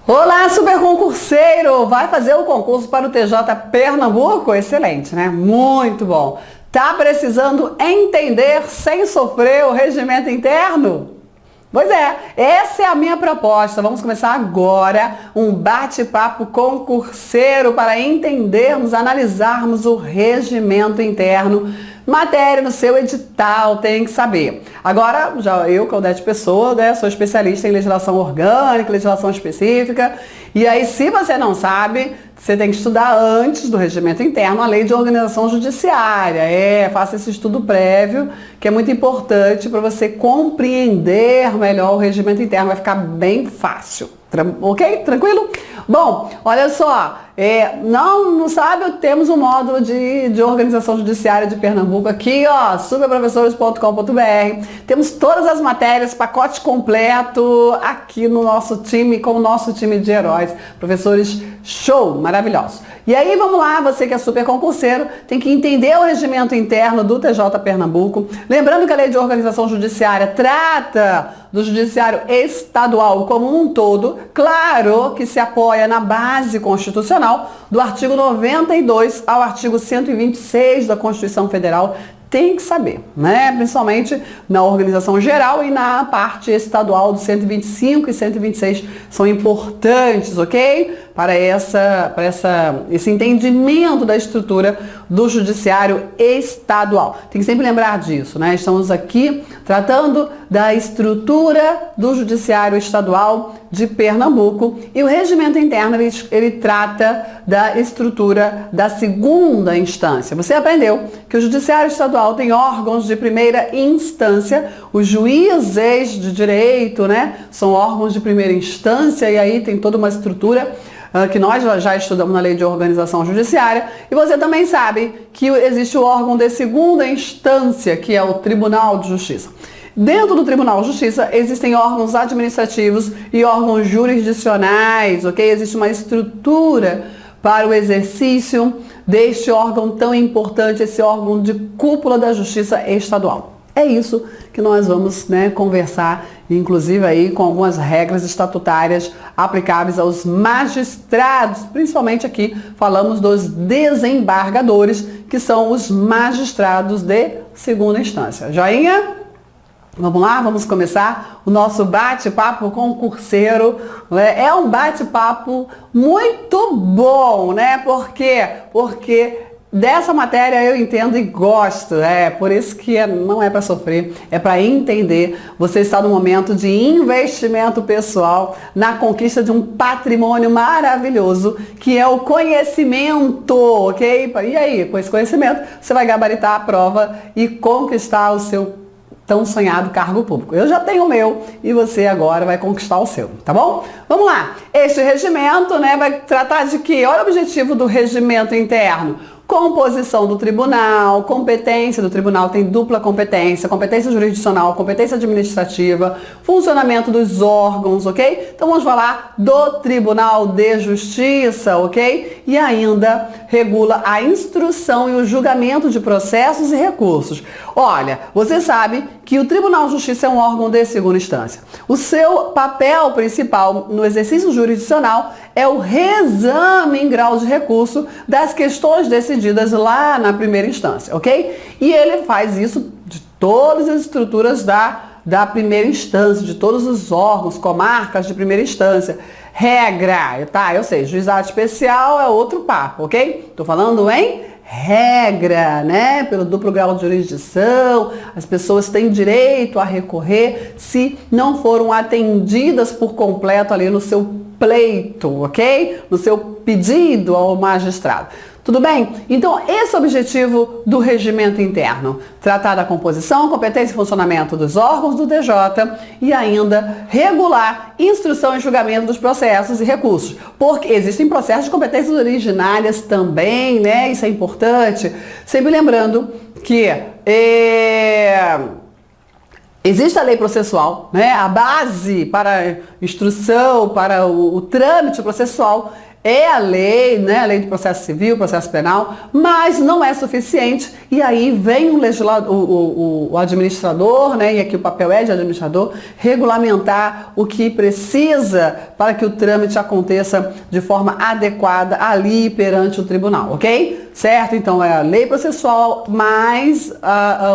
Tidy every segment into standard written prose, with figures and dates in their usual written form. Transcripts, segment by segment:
Olá, super concurseiro! Vai fazer o concurso para o TJ Pernambuco? Excelente, né? Muito bom. Tá precisando entender sem sofrer o regimento interno? Pois é, essa é a minha proposta. Vamos começar agora um bate-papo concurseiro para entendermos, analisarmos o regimento interno. Matéria no seu edital, tem que saber. Agora, já eu, Claudete Pessoa, né, sou especialista em legislação orgânica, legislação específica. E aí, se você não sabe, você tem que estudar antes do regimento interno a lei de organização judiciária. Faça esse estudo prévio, que é muito importante para você compreender melhor o regimento interno. Vai ficar bem fácil. Ok? Tranquilo? Bom, olha só, não sabe, temos um módulo de organização judiciária de Pernambuco aqui, ó, superprofessores.com.br. Temos todas as matérias, pacote completo aqui no nosso time, com o nosso time de heróis. Professores show, maravilhosos. E aí, vamos lá, você que é super concurseiro, tem que entender o regimento interno do TJ Pernambuco. Lembrando que a lei de organização judiciária trata do judiciário estadual como um todo, claro que se apoia na base constitucional do artigo 92 ao artigo 126 da Constituição Federal. Tem que saber, né? Principalmente na organização geral e na parte estadual do 125 e 126 são importantes, ok? Para esse entendimento da estrutura do judiciário estadual. Tem que sempre lembrar disso, né? Estamos aqui tratando da estrutura do judiciário estadual de Pernambuco e o regimento interno ele trata da estrutura da segunda instância. Você aprendeu que o judiciário estadual tem órgãos de primeira instância, os juízes de direito, né? São órgãos de primeira instância e aí tem toda uma estrutura que nós já estudamos na lei de organização judiciária, e você também sabe que existe o órgão de segunda instância, que é o Tribunal de Justiça. Dentro do Tribunal de Justiça existem órgãos administrativos e órgãos jurisdicionais, ok? Existe uma estrutura para o exercício deste órgão tão importante, esse órgão de cúpula da Justiça Estadual. É isso que nós vamos, né, conversar, inclusive aí com algumas regras estatutárias aplicáveis aos magistrados, principalmente aqui falamos dos desembargadores, que são os magistrados de segunda instância. Joinha? Vamos lá, vamos começar o nosso bate-papo concurseiro. É um bate-papo muito bom, né? Por quê? Porque dessa matéria eu entendo e gosto, por isso que não é para sofrer, é para entender. Você está no momento de investimento pessoal na conquista de um patrimônio maravilhoso, que é o conhecimento, ok? E aí, com esse conhecimento, você vai gabaritar a prova e conquistar o seu tão sonhado cargo público. Eu já tenho o meu e você agora vai conquistar o seu, tá bom? Vamos lá. Este regimento, né, vai tratar de quê? Olha o objetivo do regimento interno. Composição do tribunal, competência do tribunal, tem dupla competência, competência jurisdicional, competência administrativa, funcionamento dos órgãos, ok? Então vamos falar do Tribunal de Justiça, ok? E ainda regula a instrução e o julgamento de processos e recursos. Olha, você sabe que o Tribunal de Justiça é um órgão de segunda instância. O seu papel principal no exercício jurisdicional é o reexame em grau de recurso das questões decididas lá na primeira instância, ok? E ele faz isso de todas as estruturas da primeira instância, de todos os órgãos, comarcas de primeira instância. Regra, tá? Eu sei, juizado especial é outro papo, ok? Tô falando em regra, né? Pelo duplo grau de jurisdição, as pessoas têm direito a recorrer se não foram atendidas por completo ali no seu pleito, ok? No seu pedido ao magistrado. Tudo bem? Então, esse é o objetivo do regimento interno. Tratar da composição, competência e funcionamento dos órgãos do TJ e ainda regular instrução e julgamento dos processos e recursos. Porque existem processos de competências originárias também, né? Isso é importante. Sempre lembrando que existe a lei processual, né? A base para instrução, para o trâmite processual é a lei, né? A lei do processo civil, processo penal, mas não é suficiente. E aí vem o legislador, o administrador, né? E aqui o papel é de administrador, regulamentar o que precisa para que o trâmite aconteça de forma adequada ali perante o tribunal, ok? Certo? Então é a lei processual mais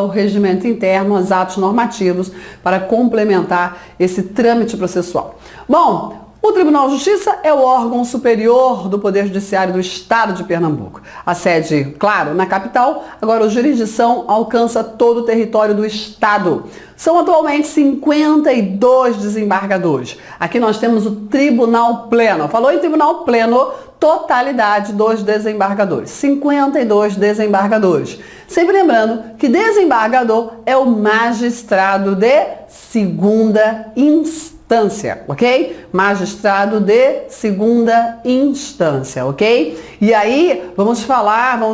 o regimento interno, os atos normativos para complementar esse trâmite processual. Bom, o Tribunal de Justiça é o órgão superior do Poder Judiciário do Estado de Pernambuco. A sede, claro, na capital, agora a jurisdição alcança todo o território do Estado. São atualmente 52 desembargadores. Aqui nós temos o Tribunal Pleno. Falou em Tribunal Pleno, totalidade dos desembargadores. 52 desembargadores. Sempre lembrando que desembargador é o magistrado de segunda instância, ok? Magistrado de segunda instância, ok? E aí, vamos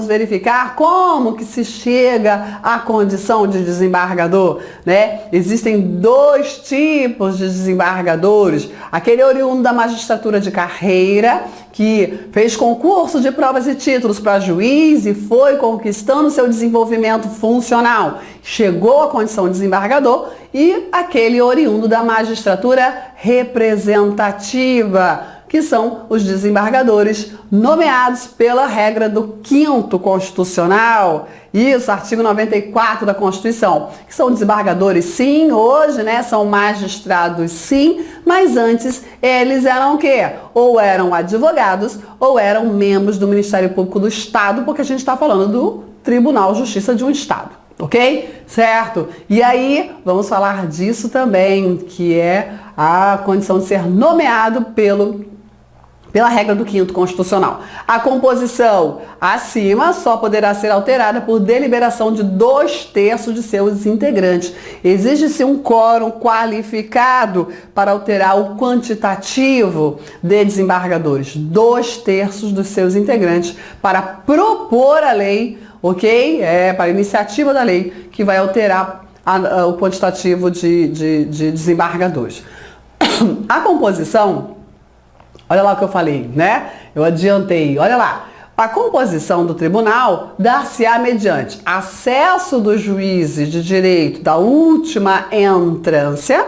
verificar como que se chega à condição de desembargador, né? Existem dois tipos de desembargadores. Aquele oriundo da magistratura de carreira, que fez concurso de provas e títulos para juiz e foi conquistando seu desenvolvimento funcional. Chegou à condição de desembargador, e aquele oriundo da magistratura representativa, que são os desembargadores nomeados pela regra do 5º Constitucional. Isso, artigo 94 da Constituição. Que são desembargadores, sim, hoje, né? São magistrados, sim, mas antes eles eram o quê? Ou eram advogados, ou eram membros do Ministério Público do Estado, porque a gente está falando do Tribunal de Justiça de um Estado. Ok? Certo? E aí, vamos falar disso também, que é a condição de ser nomeado pela regra do 5º Constitucional. A composição acima só poderá ser alterada por deliberação de 2/3 de seus integrantes. Exige-se um quórum qualificado para alterar o quantitativo de desembargadores. 2/3 dos seus integrantes para propor a lei, ok? Para a iniciativa da lei que vai alterar o quantitativo de desembargadores. A composição, olha lá o que eu falei, né? Eu adiantei, olha lá. A composição do tribunal dar-se-á mediante acesso dos juízes de direito da última entrância,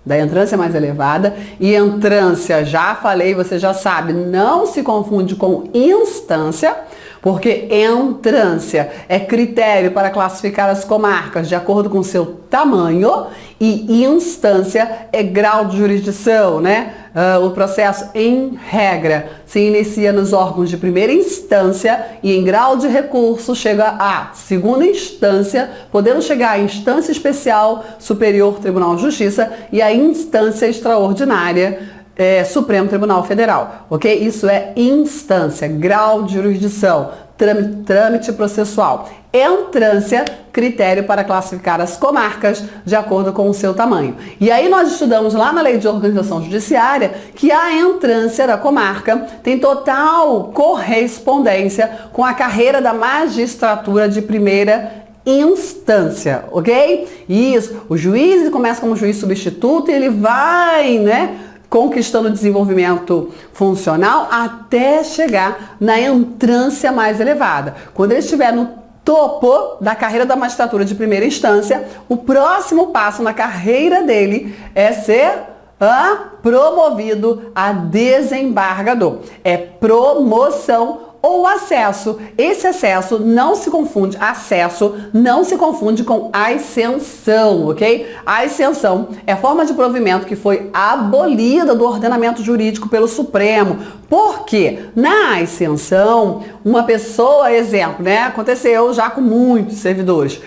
da entrância mais elevada, e entrância, já falei, você já sabe, não se confunde com instância, porque entrância é critério para classificar as comarcas de acordo com seu tamanho e instância é grau de jurisdição, né? O processo, em regra, se inicia nos órgãos de primeira instância e em grau de recurso chega à segunda instância, podendo chegar à instância especial, Superior Tribunal de Justiça e à instância extraordinária, Supremo Tribunal Federal, ok? Isso é instância, grau de jurisdição, trâmite processual. Entrância, critério para classificar as comarcas de acordo com o seu tamanho. E aí nós estudamos lá na Lei de Organização Judiciária que a entrância da comarca tem total correspondência com a carreira da magistratura de primeira instância, ok? Isso, o juiz começa como juiz substituto e ele vai, né, conquistando desenvolvimento funcional até chegar na entrância mais elevada. Quando ele estiver no topo da carreira da magistratura de primeira instância, o próximo passo na carreira dele é ser promovido a desembargador. É promoção ou acesso. Esse acesso não se confunde, com ascensão, ok? A ascensão é a forma de provimento que foi abolida do ordenamento jurídico pelo Supremo. Porque na ascensão, uma pessoa, exemplo, né? Aconteceu já com muitos servidores,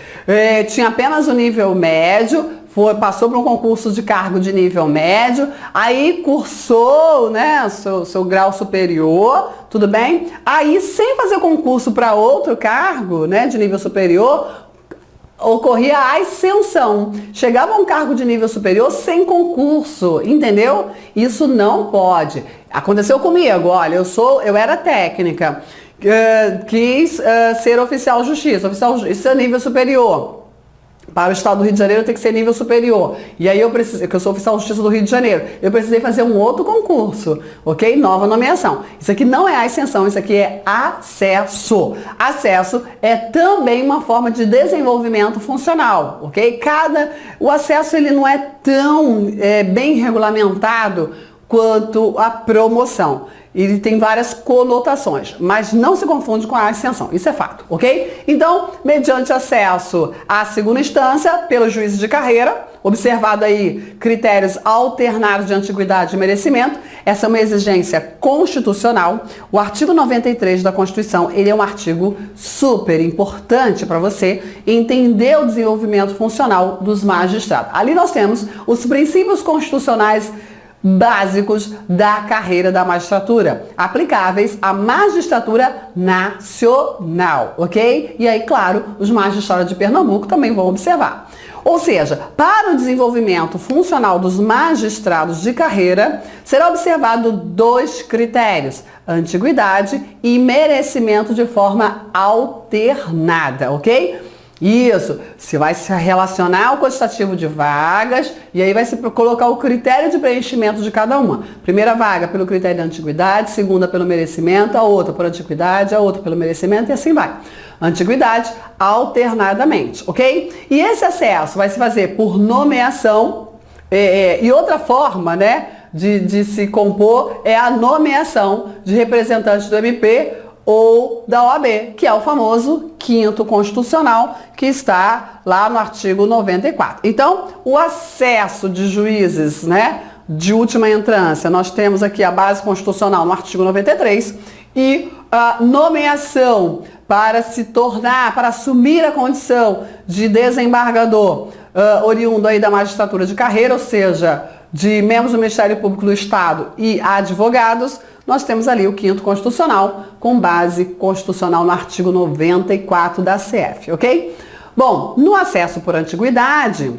tinha apenas o nível médio, passou para um concurso de cargo de nível médio, aí cursou, né, seu grau superior, tudo bem? Aí, sem fazer concurso para outro cargo, né, de nível superior, ocorria a ascensão. Chegava a um cargo de nível superior sem concurso, entendeu? Isso não pode. Aconteceu comigo, olha, eu era técnica, quis ser oficial de justiça nível superior. Para o estado do Rio de Janeiro tem que ser nível superior. E aí eu precisei, que eu sou oficial de justiça do Rio de Janeiro, eu precisei fazer um outro concurso, ok? Nova nomeação. Isso aqui não é ascensão, isso aqui é acesso. Acesso é também uma forma de desenvolvimento funcional, ok? O acesso ele não é tão bem regulamentado quanto a promoção. Ele tem várias conotações, mas não se confunde com a ascensão, isso é fato, ok? Então, mediante acesso à segunda instância, pelos juízes de carreira, observado aí critérios alternados de antiguidade e merecimento, essa é uma exigência constitucional. O artigo 93 da Constituição, ele é um artigo super importante para você entender o desenvolvimento funcional dos magistrados. Ali nós temos os princípios constitucionais básicos da carreira da magistratura, aplicáveis à magistratura nacional, ok? E aí, claro, os magistrados de Pernambuco também vão observar. Ou seja, para o desenvolvimento funcional dos magistrados de carreira, será observado 2 critérios: antiguidade e merecimento de forma alternada, ok? Isso, você vai se relacionar ao quantitativo de vagas e aí vai se colocar o critério de preenchimento de cada uma. Primeira vaga pelo critério de antiguidade, segunda pelo merecimento, a outra por antiguidade, a outra pelo merecimento e assim vai. Antiguidade alternadamente, ok? E esse acesso vai se fazer por nomeação e outra forma, né, de se compor é a nomeação de representantes do MP ou da OAB, que é o famoso 5º constitucional, que está lá no artigo 94. Então, o acesso de juízes, né, de última entrância, nós temos aqui a base constitucional no artigo 93 e a nomeação para se tornar, para assumir a condição de desembargador oriundo aí da magistratura de carreira, ou seja, de membros do Ministério Público do Estado e advogados, nós temos ali o 5º constitucional, com base constitucional no artigo 94 da CF, ok? Bom, no acesso por antiguidade,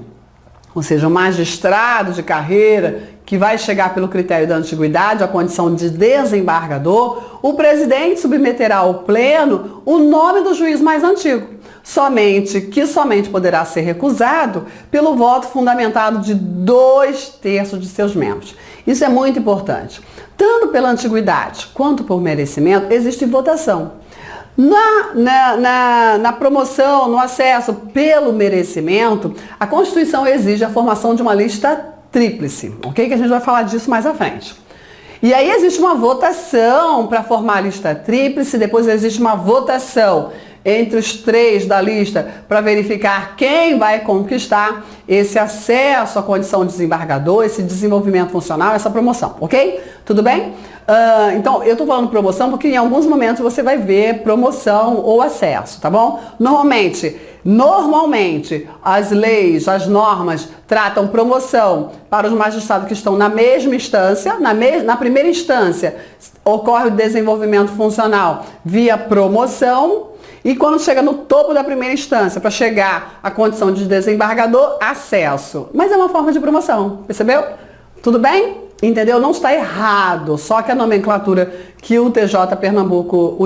ou seja, o magistrado de carreira que vai chegar pelo critério da antiguidade à condição de desembargador, o presidente submeterá ao pleno o nome do juiz mais antigo, somente poderá ser recusado pelo voto fundamentado de 2/3 de seus membros. Isso é muito importante. Tanto pela antiguidade quanto por merecimento, existe votação. Na promoção, no acesso pelo merecimento, a Constituição exige a formação de uma lista tríplice, ok? Que a gente vai falar disso mais à frente. E aí existe uma votação para formar a lista tríplice, depois existe uma votação entre os 3 da lista para verificar quem vai conquistar esse acesso à condição de desembargador, esse desenvolvimento funcional, essa promoção, ok? Tudo bem? Então, eu estou falando promoção porque em alguns momentos você vai ver promoção ou acesso, tá bom? Normalmente, as leis, as normas tratam promoção para os magistrados que estão na mesma instância, na primeira instância ocorre o desenvolvimento funcional via promoção, e quando chega no topo da primeira instância, para chegar à condição de desembargador, acesso. Mas é uma forma de promoção, percebeu? Tudo bem? Entendeu? Não está errado, só que a nomenclatura que o TJ Pernambuco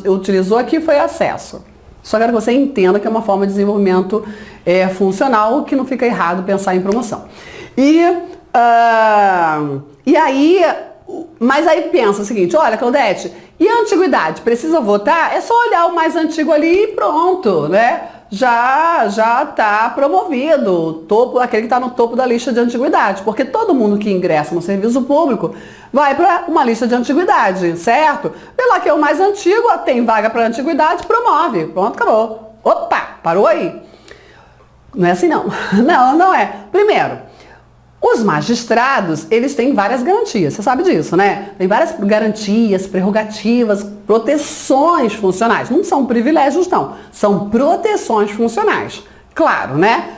utilizou aqui foi acesso. Só quero que você entenda que é uma forma de desenvolvimento funcional, que não fica errado pensar em promoção. Mas aí pensa o seguinte: olha, Claudete, e a antiguidade? Precisa votar? É só olhar o mais antigo ali e pronto, né? Já está promovido, aquele que está no topo da lista de antiguidade, porque todo mundo que ingressa no serviço público vai para uma lista de antiguidade, certo? Pela que é o mais antigo, tem vaga para antiguidade, promove, pronto, acabou. Opa, parou aí. Não é assim não. Não é. Primeiro, os magistrados, eles têm várias garantias, você sabe disso, né? Tem várias garantias, prerrogativas, proteções funcionais. Não são privilégios, não. São proteções funcionais. Claro, né?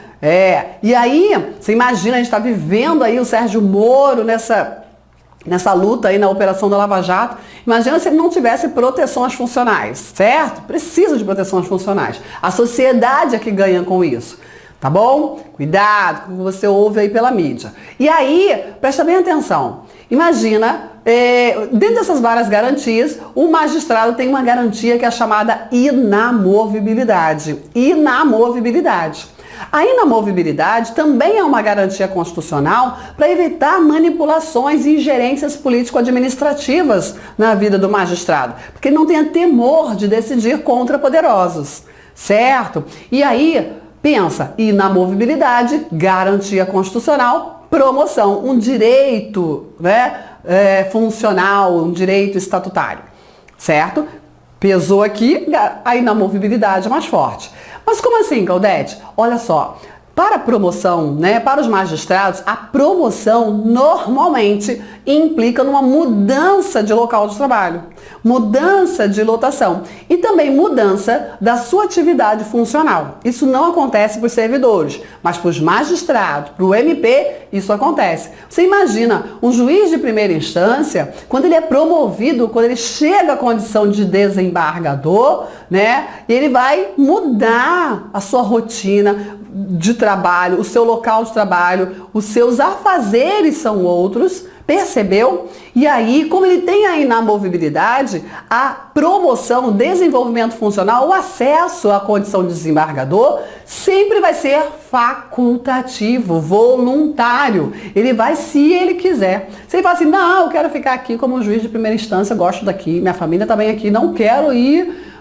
E aí, você imagina, a gente está vivendo aí o Sérgio Moro nessa luta aí na operação da Lava Jato. Imagina se ele não tivesse proteções funcionais, certo? Precisa de proteções funcionais. A sociedade é que ganha com isso. Tá bom? Cuidado com o que você ouve aí pela mídia. E aí, presta bem atenção. Imagina, dentro dessas várias garantias, o magistrado tem uma garantia que é chamada inamovibilidade. Inamovibilidade. A inamovibilidade também é uma garantia constitucional para evitar manipulações e ingerências político-administrativas na vida do magistrado, porque ele não tenha temor de decidir contra poderosos, certo? E aí, pensa, inamovibilidade, garantia constitucional, promoção, um direito, né, funcional, um direito estatutário, certo? Pesou aqui, a inamovibilidade é mais forte. Mas como assim, Claudete? Olha só, para a promoção, né, para os magistrados, a promoção normalmente implica numa mudança de local de trabalho, mudança de lotação e também mudança da sua atividade funcional. Isso não acontece para os servidores, mas para os magistrados, para o MP, isso acontece. Você imagina um juiz de primeira instância, quando ele é promovido, quando ele chega à condição de desembargador, né, ele vai mudar a sua rotina de trabalho, o seu local de trabalho, os seus afazeres são outros, percebeu? E aí, como ele tem a inamovibilidade, a promoção, o desenvolvimento funcional, o acesso à condição de desembargador sempre vai ser facultativo, voluntário. Ele vai se ele quiser. Se ele fala assim, não, eu quero ficar aqui como juiz de primeira instância, gosto daqui, minha família está bem aqui, não quero ir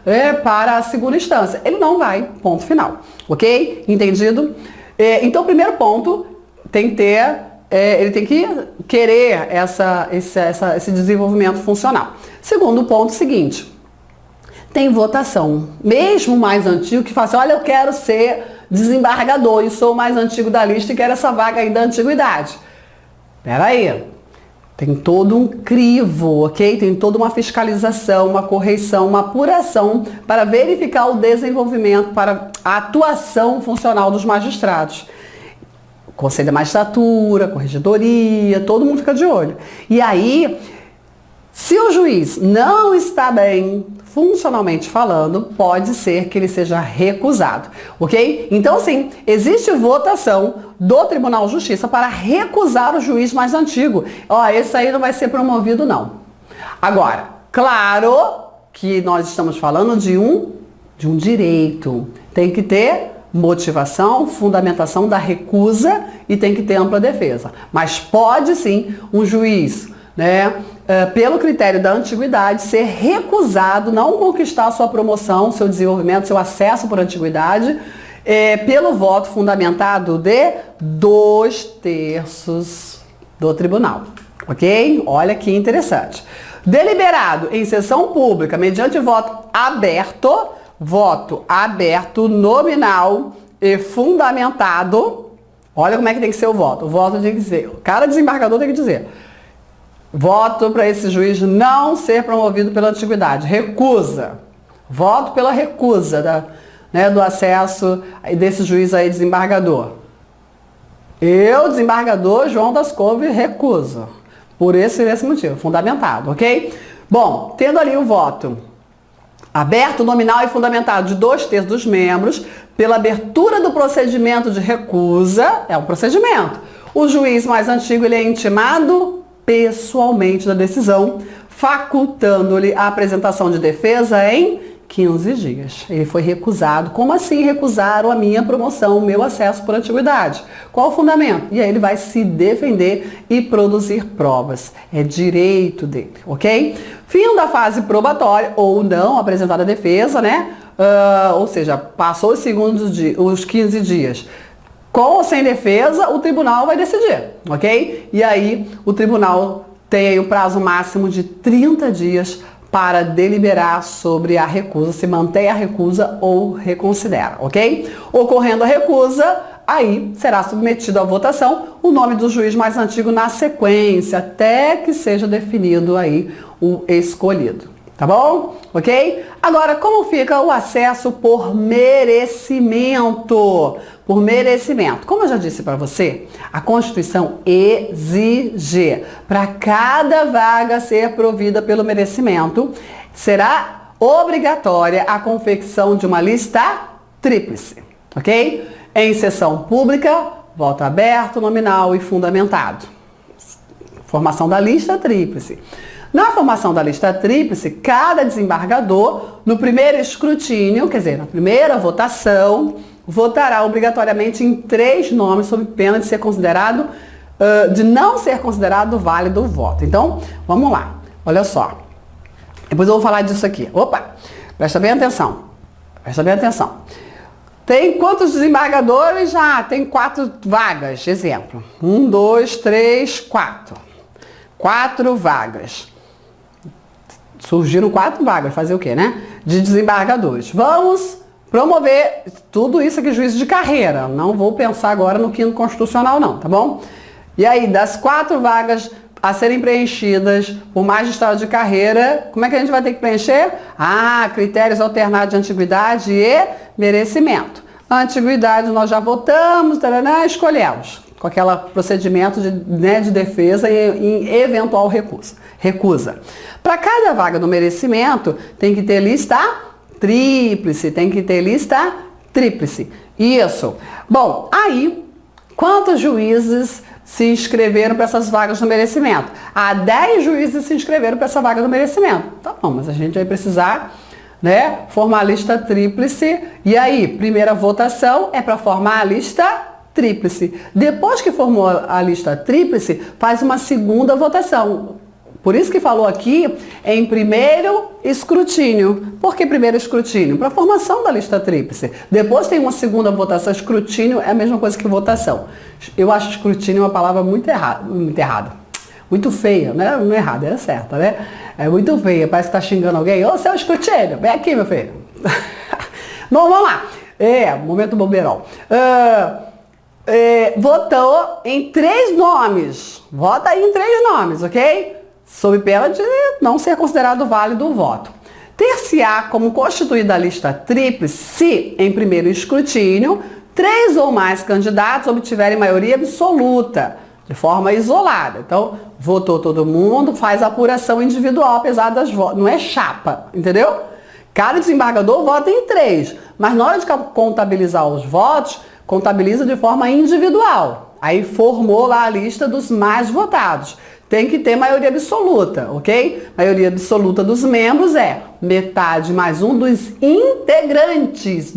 para a segunda instância. Ele não vai, ponto final. Ok? Entendido? Então, primeiro ponto, tem que ter, ele tem que querer esse desenvolvimento funcional. Segundo ponto, seguinte, tem votação. Mesmo mais antigo que fala assim, olha, eu quero ser desembargador e sou o mais antigo da lista e quero essa vaga aí da antiguidade. Peraí. Tem todo um crivo, ok? Tem toda uma fiscalização, uma correção, uma apuração para verificar o desenvolvimento, para a atuação funcional dos magistrados. Conselho da Magistratura, Corregedoria, todo mundo fica de olho. E aí, se o juiz não está bem, funcionalmente falando, pode ser que ele seja recusado, ok? Então, sim, existe votação do Tribunal de Justiça para recusar o juiz mais antigo. Ó, esse aí não vai ser promovido, não. Agora, claro que nós estamos falando de um direito. Tem que ter motivação, fundamentação da recusa e tem que ter ampla defesa. Mas pode sim um juiz, né, pelo critério da antiguidade, ser recusado, não conquistar sua promoção, seu desenvolvimento, seu acesso por antiguidade, pelo voto fundamentado de 2/3 do tribunal. Ok? Olha que interessante. Deliberado em sessão pública, mediante voto aberto, nominal e fundamentado. Olha como é que tem que ser o voto. O voto tem que dizer, cada desembargador tem que dizer: voto para esse juiz não ser promovido pela antiguidade. Recusa. Voto pela recusa do acesso desse juiz aí, desembargador. Eu, desembargador João das Couves, recuso. Por esse motivo, fundamentado, ok? Bom, tendo ali o voto aberto, nominal e fundamentado de 2/3 dos membros, pela abertura do procedimento de recusa, é um procedimento. O juiz mais antigo, ele é intimado pessoalmente da decisão, facultando-lhe a apresentação de defesa em 15 dias. Ele foi recusado. Como assim recusaram a minha promoção, o meu acesso por antiguidade? Qual o fundamento? E aí ele vai se defender e produzir provas. É direito dele, ok? Fim da fase probatória ou não, apresentada a defesa, né? Ou seja, passou os 15 dias. Com ou sem defesa, o tribunal vai decidir, ok? E aí o tribunal tem aí o prazo máximo de 30 dias para deliberar sobre a recusa, se mantém a recusa ou reconsidera, ok? Ocorrendo a recusa, aí será submetido à votação o nome do juiz mais antigo na sequência, até que seja definido aí o escolhido, tá bom? Ok? Agora, como fica o acesso por merecimento? Por merecimento. Como eu já disse para você, a Constituição exige para cada vaga ser provida pelo merecimento, será obrigatória a confecção de uma lista tríplice, ok? Em sessão pública, voto aberto, nominal e fundamentado. Formação da lista tríplice. Na formação da lista tríplice, cada desembargador, no primeiro escrutínio, quer dizer, na primeira votação, votará obrigatoriamente em 3 nomes sob pena de ser considerado, de não ser considerado válido o voto. Então, vamos lá. Olha só. Depois eu vou falar disso aqui. Opa! Presta bem atenção. Presta bem atenção. Tem quantos desembargadores? Ah, tem 4 vagas. Exemplo. 1, 2, 3, 4. 4 vagas. Surgiram 4 vagas. Fazer o quê, né? De desembargadores. Vamos promover tudo isso aqui, juízo de carreira. Não vou pensar agora no quinto constitucional, não, tá bom? E aí, das 4 vagas a serem preenchidas por magistrado de carreira, como é que a gente vai ter que preencher? Ah, critérios alternados de antiguidade e merecimento. A antiguidade nós já votamos, taraná, escolhemos, com aquele procedimento de defesa em eventual recusa. Para cada vaga do merecimento, tem que ter lista tríplice, tem que ter lista tríplice. Isso. Bom, aí, quantos juízes se inscreveram para essas vagas do merecimento? 10 juízes se inscreveram para essa vaga do merecimento. Tá bom, mas a gente vai precisar, né, formar a lista tríplice. E aí, primeira votação é para formar a lista tríplice. Depois que formou a lista tríplice, faz uma segunda votação. Por isso que falou aqui em primeiro escrutínio. Por que primeiro escrutínio? Para a formação da lista tríplice. Depois tem uma segunda votação. Escrutínio é a mesma coisa que votação. Eu acho escrutínio uma palavra muito errada. Muito feia, né? Não é errada, é certa, né? É muito feia. Parece que está xingando alguém. Ô, seu escrutínio, vem aqui, meu filho. Bom, vamos lá. Momento bobeirão. Votou em 3 nomes. Vota aí em 3 nomes, ok? Sob pena de não ser considerado válido o voto. Ter-se-á como constituída a lista tríplice se, em primeiro escrutínio, 3 ou mais candidatos obtiverem maioria absoluta, de forma isolada. Então, votou todo mundo, faz apuração individual, apesar das votos. Não é chapa, entendeu? Cada desembargador vota em 3, mas na hora de contabilizar os votos, contabiliza de forma individual. Aí formou lá a lista dos mais votados. Tem que ter maioria absoluta, ok? Maioria absoluta dos membros é metade mais um dos integrantes,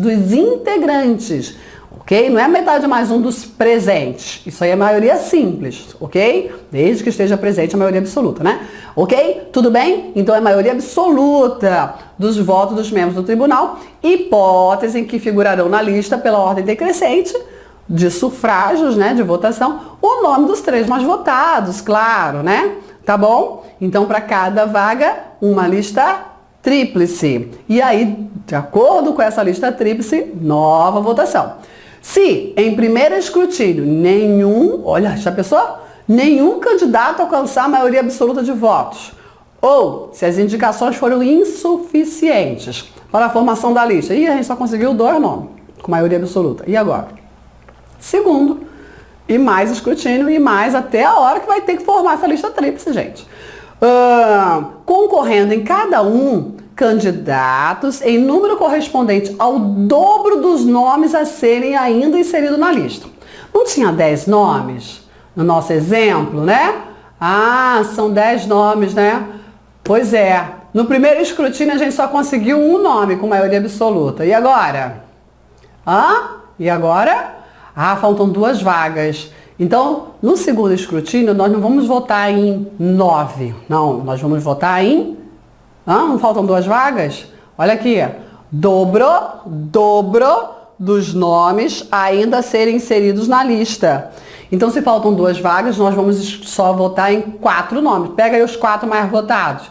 ok? Não é metade mais um dos presentes. Isso aí é maioria simples, ok? Desde que esteja presente a maioria absoluta, né? Ok? Tudo bem? Então é maioria absoluta dos votos dos membros do tribunal, hipótese em que figurarão na lista pela ordem decrescente de sufrágios, né, de votação, o nome dos 3 mais votados, claro, né? Tá bom? Então, para cada vaga, uma lista tríplice. E aí, de acordo com essa lista tríplice, nova votação. Se, em primeiro escrutínio, já pensou? Nenhum candidato alcançar a maioria absoluta de votos, ou se as indicações foram insuficientes para a formação da lista, e a gente só conseguiu 2 nomes, com maioria absoluta. E agora? Segundo, e mais escrutínio, e mais até a hora que vai ter que formar essa lista tríplice, gente. Concorrendo em cada candidatos em número correspondente ao dobro dos nomes a serem ainda inseridos na lista. Não tinha 10 nomes no nosso exemplo, né? São 10 nomes, né? Pois é. No primeiro escrutínio a gente só conseguiu um nome com maioria absoluta. E agora? E agora? Faltam 2 vagas. Então, no segundo escrutínio, nós não vamos votar em 9. Não, nós vamos votar em... Não faltam 2 vagas? Olha aqui. Dobro dos nomes ainda a serem inseridos na lista. Então, se faltam 2 vagas, nós vamos só votar em 4 nomes. Pega aí os 4 mais votados.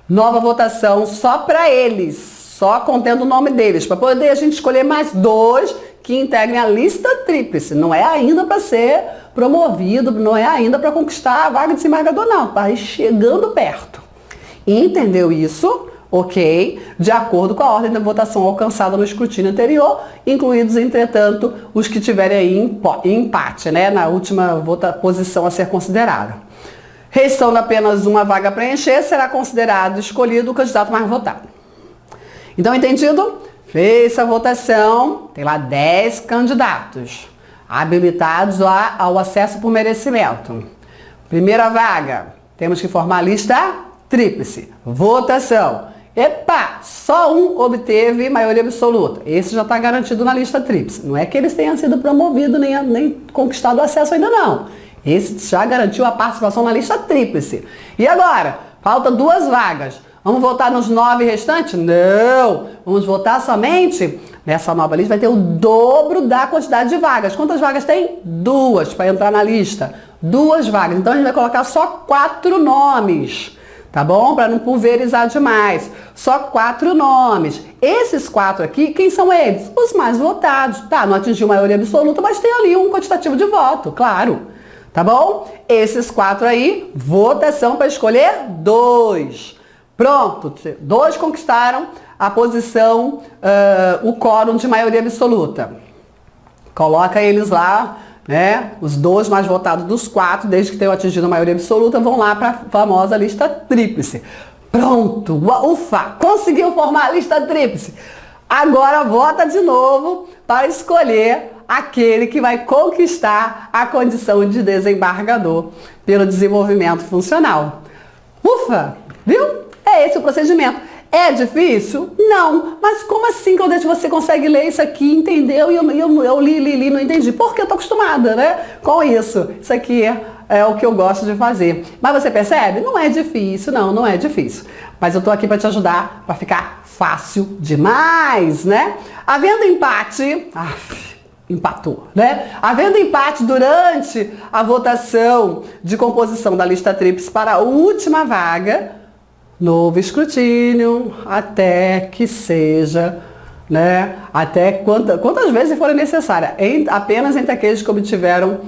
Nova votação só para eles. Só contendo o nome deles. Para poder a gente escolher mais 2 que integrem a lista tríplice. Não é ainda para ser promovido, não é ainda para conquistar a vaga de desembargador, não. Está aí chegando perto. Entendeu isso? Ok? De acordo com a ordem da votação alcançada no escrutínio anterior, incluídos, entretanto, os que tiverem aí em empate, né? Na última posição a ser considerada. Restando apenas uma vaga a preencher, será considerado escolhido o candidato mais votado. Então, entendido? Fez a votação, tem lá 10 candidatos habilitados ao acesso por merecimento. Primeira vaga, temos que formar a lista tríplice. Votação. Epa, só um obteve maioria absoluta. Esse já está garantido na lista tríplice. Não é que eles tenham sido promovidos nem conquistado o acesso ainda não. Esse já garantiu a participação na lista tríplice. E agora? Falta 2 vagas. Vamos votar nos 9 restantes? Não! Vamos votar somente nessa nova lista. Vai ter o dobro da quantidade de vagas. Quantas vagas tem? 2 para entrar na lista. 2 vagas. Então a gente vai colocar só 4 nomes. Tá bom? Para não pulverizar demais. Só 4 nomes. Esses 4 aqui, quem são eles? Os mais votados. Tá, não atingiu maioria absoluta, mas tem ali um quantitativo de voto, claro. Tá bom? Esses 4 aí, votação para escolher 2. Pronto, 2 conquistaram a posição, o quórum de maioria absoluta. Coloca eles lá, né? Os 2 mais votados dos 4, desde que tenham atingido a maioria absoluta, vão lá para a famosa lista tríplice. Pronto, ufa, conseguiu formar a lista tríplice. Agora vota de novo para escolher aquele que vai conquistar a condição de desembargador pelo desenvolvimento funcional. Ufa, viu? É esse o procedimento. É difícil? Não. Mas como assim, Claudete, você consegue ler isso aqui, entendeu? E eu li, não entendi. Porque eu tô acostumada, né? Com isso. Isso aqui é o que eu gosto de fazer. Mas você percebe? Não é difícil, não é difícil. Mas eu tô aqui para te ajudar, para ficar fácil demais, né? Havendo empate... empatou, né? Havendo empate durante a votação de composição da lista tríplice para a última vaga, novo escrutínio, até que seja, né? Até quantas vezes forem necessárias, apenas entre aqueles que obtiveram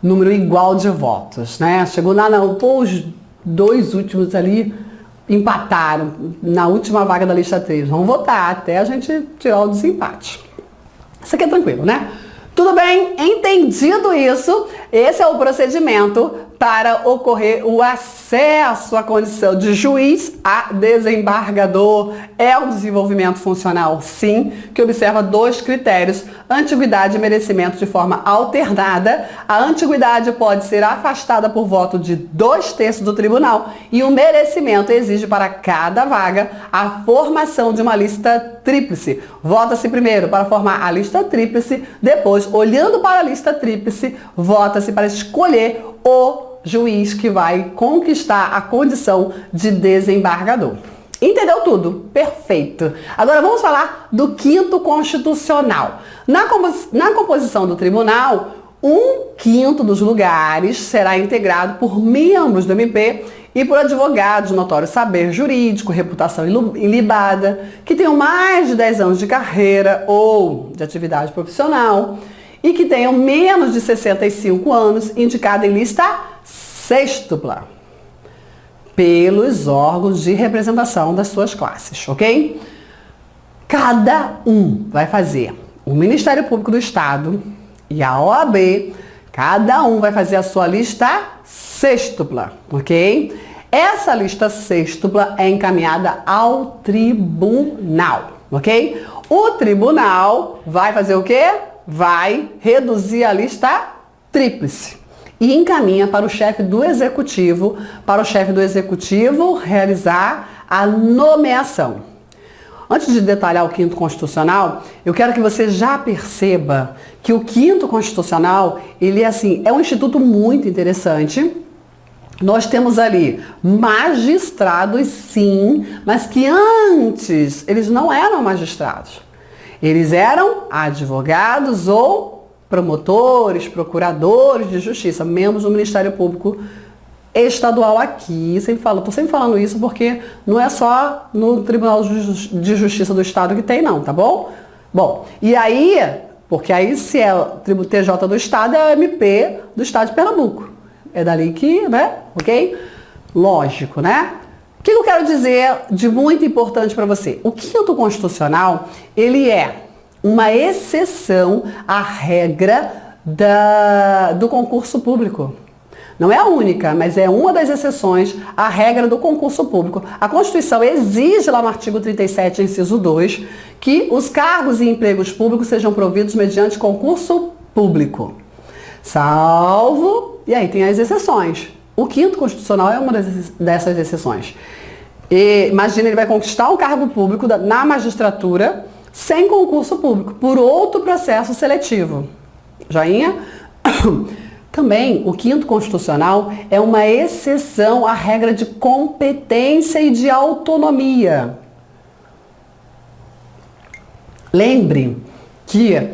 número igual de votos, né? Chegou lá, não, pô, os 2 últimos ali empataram na última vaga da lista tríplice. Vamos votar até a gente tirar o desempate. Isso aqui é tranquilo, né? Tudo bem? Entendido isso, esse é o procedimento para ocorrer o acesso à condição de juiz a desembargador. É um desenvolvimento funcional, sim, que observa 2 critérios, antiguidade e merecimento de forma alternada. A antiguidade pode ser afastada por voto de 2/3 do tribunal e o merecimento exige para cada vaga a formação de uma lista tríplice. Vota-se primeiro para formar a lista tríplice, depois, olhando para a lista tríplice, vota-se para escolher o juiz que vai conquistar a condição de desembargador. Entendeu tudo? Perfeito. Agora vamos falar do 5º constitucional. Na composição do tribunal, 1/5 dos lugares será integrado por membros do MP e por advogados de notório saber jurídico, reputação ilibada, que tenham mais de 10 anos de carreira ou de atividade profissional e que tenham menos de 65 anos, indicado em lista sextupla pelos órgãos de representação das suas classes, ok? Cada um vai fazer o Ministério Público do Estado e a OAB, cada um vai fazer a sua lista sextupla, ok? Essa lista sextupla é encaminhada ao tribunal, ok? O tribunal vai fazer o quê? Vai reduzir a lista tríplice e encaminha para o chefe do executivo, realizar a nomeação. Antes de detalhar o 5º constitucional, eu quero que você já perceba que o 5º constitucional, ele é um instituto muito interessante. Nós temos ali magistrados, sim, mas que antes eles não eram magistrados. Eles eram advogados ou promotores, procuradores de justiça, membros do Ministério Público Estadual aqui. Estou sempre falando isso porque não é só no Tribunal de Justiça do Estado que tem não, tá bom? Bom, e aí, porque aí se é o TJ do Estado, é o MP do Estado de Pernambuco. É dali que, né? Ok? Lógico, né? O que eu quero dizer de muito importante para você? O 5º constitucional, ele é uma exceção à regra do concurso público. Não é a única, mas é uma das exceções à regra do concurso público. A Constituição exige lá no artigo 37, inciso 2, que os cargos e empregos públicos sejam providos mediante concurso público. Salvo, e aí tem as exceções. O 5º constitucional é uma dessas exceções. E, imagina, ele vai conquistar um cargo público na magistratura sem concurso público, por outro processo seletivo. Joinha? Também, o 5º Constitucional é uma exceção à regra de competência e de autonomia. Lembre que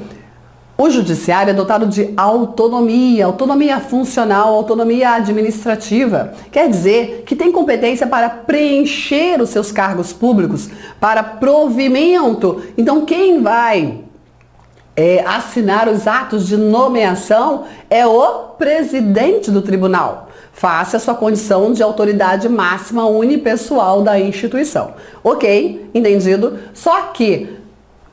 o judiciário é dotado de autonomia, autonomia funcional, autonomia administrativa. Quer dizer que tem competência para preencher os seus cargos públicos, para provimento. Então, quem vai assinar os atos de nomeação é o presidente do tribunal, face à sua condição de autoridade máxima unipessoal da instituição. Ok? Entendido? Só que,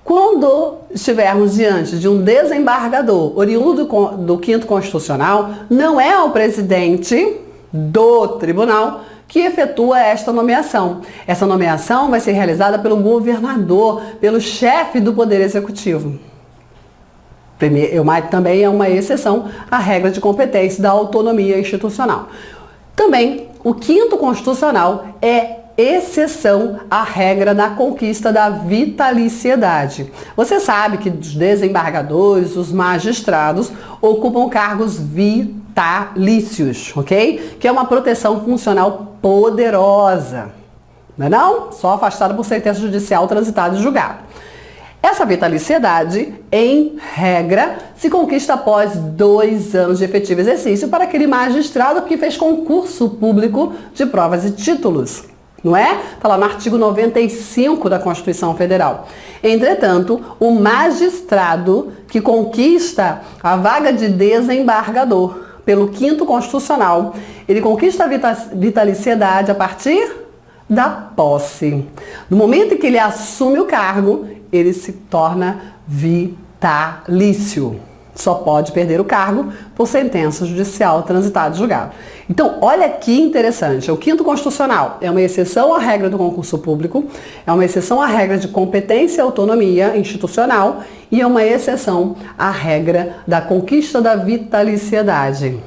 quando estivermos diante de um desembargador oriundo do 5º Constitucional, não é o presidente do tribunal que efetua esta nomeação. Essa nomeação vai ser realizada pelo governador, pelo chefe do Poder Executivo. Também é uma exceção à regra de competência da autonomia institucional. Também, o 5º Constitucional é exceção à regra da conquista da vitaliciedade. Você sabe que os desembargadores, os magistrados, ocupam cargos vitalícios, ok? Que é uma proteção funcional poderosa, não é não? Só afastada por sentença judicial transitada e julgada. Essa vitaliciedade, em regra, se conquista após 2 anos de efetivo exercício para aquele magistrado que fez concurso público de provas e títulos. Não é? Está lá no artigo 95 da Constituição Federal. Entretanto, o magistrado que conquista a vaga de desembargador pelo 5º Constitucional, ele conquista a vitaliciedade a partir da posse. No momento em que ele assume o cargo, ele se torna vitalício. Só pode perder o cargo por sentença judicial transitada e julgada. Então, olha que interessante. O 5º Constitucional é uma exceção à regra do concurso público, é uma exceção à regra de competência e autonomia institucional e é uma exceção à regra da conquista da vitaliciedade.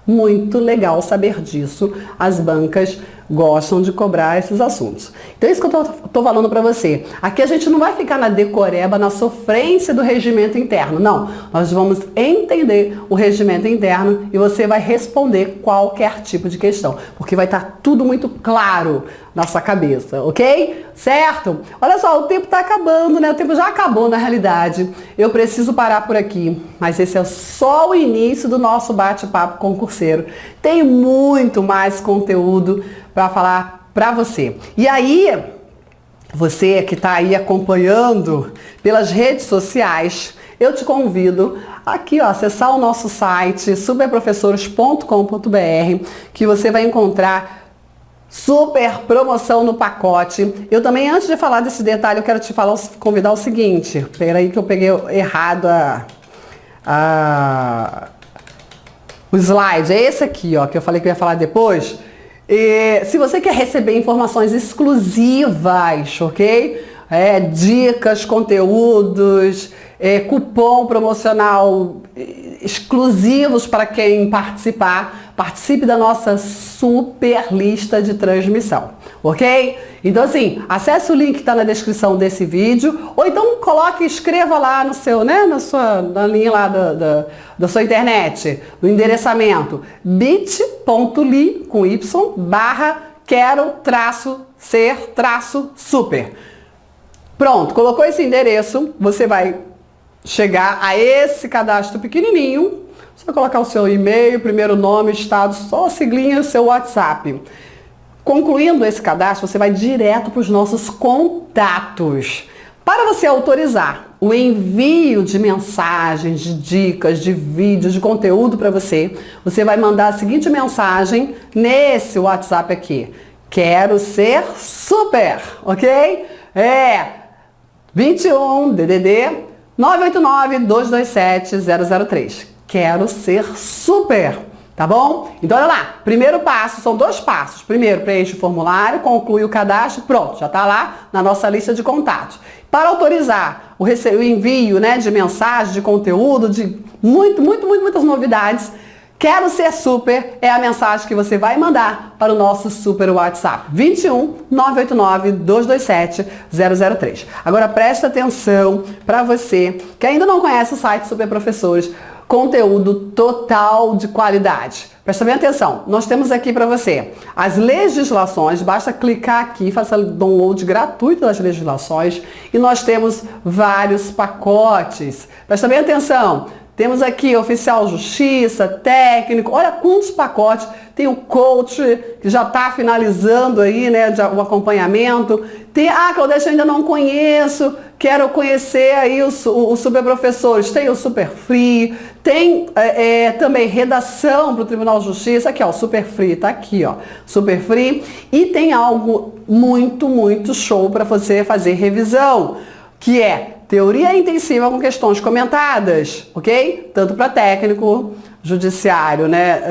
Muito legal saber disso. As bancas gostam de cobrar esses assuntos. Então é isso que eu tô falando para você. Aqui a gente não vai ficar na decoreba, na sofrência do regimento interno. Não, nós vamos entender o regimento interno e você vai responder qualquer tipo de questão, porque vai estar tudo muito claro na sua cabeça, ok? Certo? Olha só, o tempo está acabando, né? O tempo já acabou na realidade. Eu preciso parar por aqui, mas esse é só o início do nosso bate-papo concurseiro. Tem muito mais conteúdo para falar para você. E aí, você que está aí acompanhando pelas redes sociais, eu te convido aqui, ó, acessar o nosso site superprofessores.com.br, que você vai encontrar super promoção no pacote. Eu também, antes de falar desse detalhe, eu quero te convidar o seguinte. Peraí que eu peguei errado o slide. É esse aqui, ó, que eu falei que eu ia falar depois. E se você quer receber informações exclusivas, ok? Dicas, conteúdos, cupom promocional exclusivos para quem participar, participe da nossa super lista de transmissão, ok? Então assim, acesse o link que está na descrição desse vídeo, ou então escreva lá no seu, né, na linha lá da sua internet, no endereçamento bit.ly com y quero-ser-super. Pronto, colocou esse endereço, você vai chegar a esse cadastro pequenininho. Você vai colocar o seu e-mail, primeiro nome, estado, só a siglinha e o seu WhatsApp. Concluindo esse cadastro, você vai direto para os nossos contatos. Para você autorizar o envio de mensagens, de dicas, de vídeos, de conteúdo para você, você vai mandar a seguinte mensagem nesse WhatsApp aqui. Quero ser super, ok? 21 DDD 989-227-003. Quero ser super, tá bom? Então olha lá, primeiro passo, são 2 passos. Primeiro, preenche o formulário, conclui o cadastro, pronto, já tá lá na nossa lista de contatos. Para autorizar o envio, né, de mensagem, de conteúdo, de muitas novidades, Quero ser super é a mensagem que você vai mandar para o nosso super WhatsApp 21 989 227 003. Agora presta atenção para você que ainda não conhece o site Super Professores, conteúdo total de qualidade. Presta bem atenção, nós temos aqui para você as legislações, basta clicar aqui, faça download gratuito das legislações e nós temos vários pacotes. Presta bem atenção. Temos aqui oficial justiça, técnico, olha quantos pacotes. Tem o coach, que já está finalizando aí, né, o acompanhamento. Tem, Claudete, eu ainda não conheço, quero conhecer aí os Super Professores. Tem o Super Free, tem também redação para o Tribunal de Justiça, aqui ó, o Super Free, tá aqui ó, Super Free. E tem algo muito, muito show para você fazer revisão, que é teoria intensiva com questões comentadas, ok? Tanto para técnico, judiciário, né?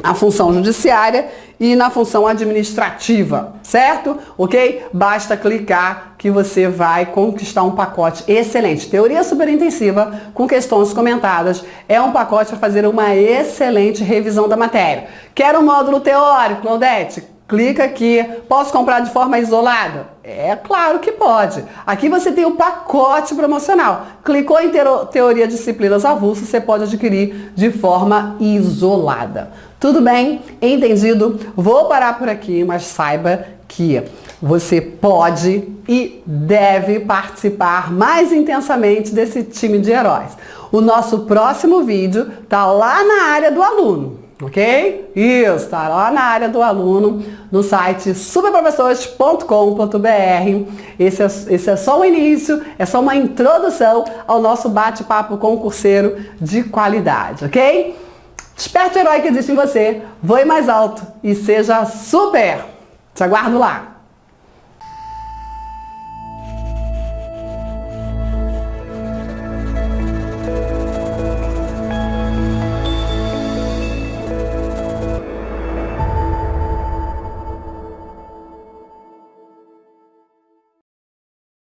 A função judiciária e na função administrativa, certo? Ok? Basta clicar que você vai conquistar um pacote excelente. Teoria super intensiva com questões comentadas é um pacote para fazer uma excelente revisão da matéria. Quer um módulo teórico, Claudete? Clica aqui. Posso comprar de forma isolada? É claro que pode. Aqui você tem o pacote promocional. Clicou em teoria disciplinas avulsas, você pode adquirir de forma isolada. Tudo bem? Entendido? Vou parar por aqui, mas saiba que você pode e deve participar mais intensamente desse time de heróis. O nosso próximo vídeo tá lá na área do aluno. Ok? Isso, tá lá na área do aluno, no site superprofessores.com.br. Esse é só o início, é só uma introdução ao nosso bate-papo concurseiro de qualidade, ok? Desperte o herói que existe em você, voe mais alto e seja super! Te aguardo lá!